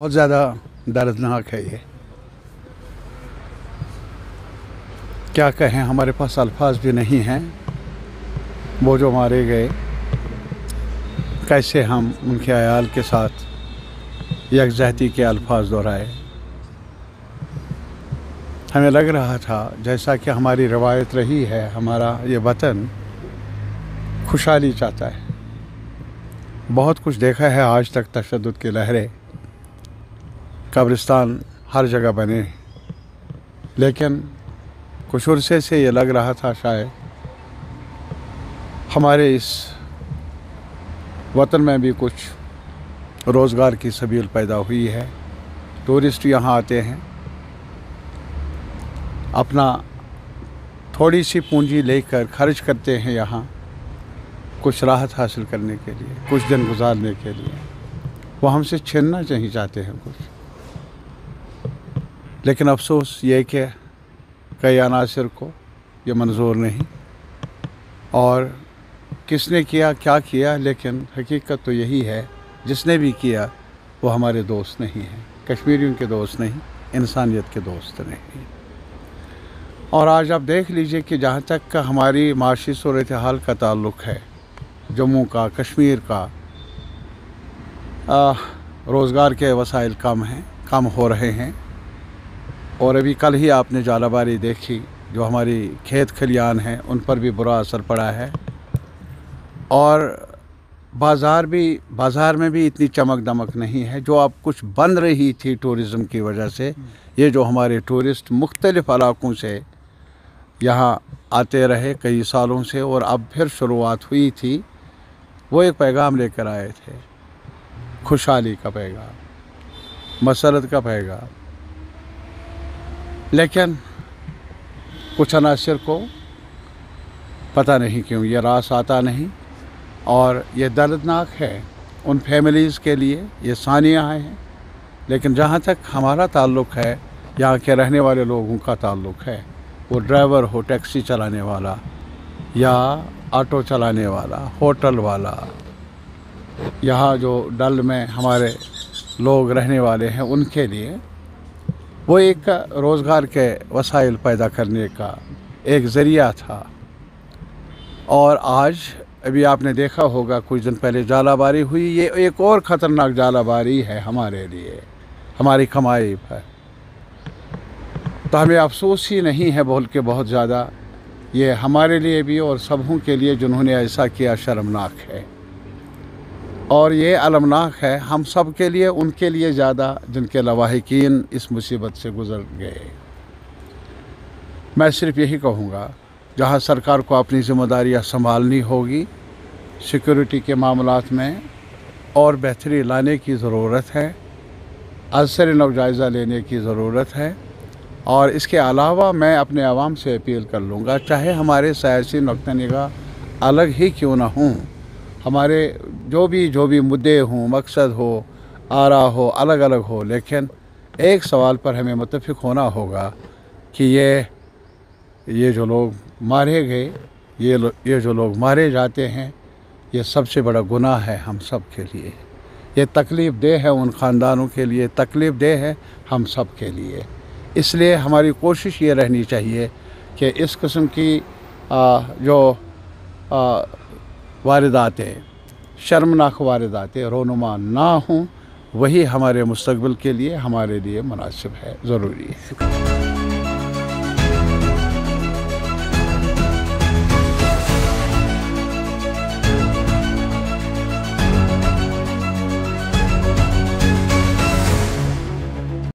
बहुत ज़्यादा दर्दनाक है ये। क्या कहें, हमारे पास अल्फाज भी नहीं हैं। वो जो मारे गए, कैसे हम उनके अयाल के साथ यकजहती के अल्फाज दोहराए। हमें लग रहा था जैसा कि हमारी रवायत रही है, हमारा ये वतन खुशहाली चाहता है। बहुत कुछ देखा है आज तक, तशद्दुद की लहरें, कब्रिस्तान हर जगह बने, लेकिन कुछ अरसे से ये लग रहा था शायद हमारे इस वतन में भी कुछ रोज़गार की सबील पैदा हुई है। टूरिस्ट यहाँ आते हैं, अपना थोड़ी सी पूंजी लेकर खर्च करते हैं यहाँ कुछ राहत हासिल करने के लिए, कुछ दिन गुजारने के लिए। वो हमसे छीनना नहीं चाहते हैं कुछ, लेकिन अफसोस ये कि कई अनासर को ये मंजूर नहीं। और किसने किया, क्या किया, लेकिन हकीकत तो यही है, जिसने भी किया वो हमारे दोस्त नहीं हैं, कश्मीरियों के दोस्त नहीं, इंसानियत के दोस्त नहीं। और आज आप देख लीजिए कि जहाँ तक का हमारी माशी सूरत हाल का ताल्लुक़ है, जम्मू का, कश्मीर का, रोज़गार के वसाइल कम हैं, कम हो रहे हैं। और अभी कल ही आपने जालाबारी देखी, जो हमारी खेत खलियान हैं उन पर भी बुरा असर पड़ा है। और बाज़ार में भी इतनी चमक दमक नहीं है। जो अब कुछ बन रही थी टूरिज़म की वजह से, ये जो हमारे टूरिस्ट मुख्तलिफ़ इलाक़ों से यहाँ आते रहे कई सालों से, और अब फिर शुरुआत हुई थी, वो एक पैगाम लेकर आए थे, खुशहाली का पैगाम, मसरत का पैगाम। लेकिन कुछ अनासर को पता नहीं क्यों ये रास आता नहीं। और ये दर्दनाक है उन फैमिलीज़ के लिए, ये सानिया हैं। लेकिन जहाँ तक हमारा ताल्लुक़ है, यहाँ के रहने वाले लोगों का ताल्लुक़ है, वो ड्राइवर हो, टैक्सी चलाने वाला या ऑटो चलाने वाला, होटल वाला, यहाँ जो डल में हमारे लोग रहने वाले हैं, उनके लिए वो एक रोज़गार के वसाइल पैदा करने का एक ज़रिया था। और आज अभी आपने देखा होगा, कुछ दिन पहले जालाबारी हुई। ये एक और ख़तरनाक जालाबारी है हमारे लिए, हमारी कमाई पर। तो हमें अफसोस ही नहीं है बोल के बहुत ज़्यादा, ये हमारे लिए भी और सबों के लिए जिन्होंने ऐसा किया शर्मनाक है। और ये अलमनाक है हम सब के लिए, उनके लिए ज़्यादा जिनके लवाहिकीन इस मुसीबत से गुज़र गए। मैं सिर्फ़ यही कहूँगा, जहाँ सरकार को अपनी ज़िम्मेदारियाँ संभालनी होगी, सिक्योरिटी के मामलात में और बेहतरी लाने की ज़रूरत है, असर नौ जायज़ा लेने की ज़रूरत है। और इसके अलावा मैं अपने आवाम से अपील कर लूँगा, चाहे हमारे सियासी नुक्ता निगाह अलग ही क्यों ना हों, हमारे जो भी मुद्दे हों, मकसद हो, आरा हो, अलग अलग हो, लेकिन एक सवाल पर हमें मुत्तफ़िक़ होना होगा कि ये जो लोग मारे गए, ये जो लोग मारे जाते हैं, ये सबसे बड़ा गुनाह है हम सब के लिए। ये तकलीफ़ देह है उन ख़ानदानों के लिए, तकलीफ़ देह है हम सब के लिए। इसलिए हमारी कोशिश ये रहनी चाहिए कि इस किस्म की जो वारदातें, शर्मनाक वारदातें रोनुमा ना हों, वही हमारे मुस्तक़बिल के लिए, हमारे लिए मुनासिब है, ज़रूरी है।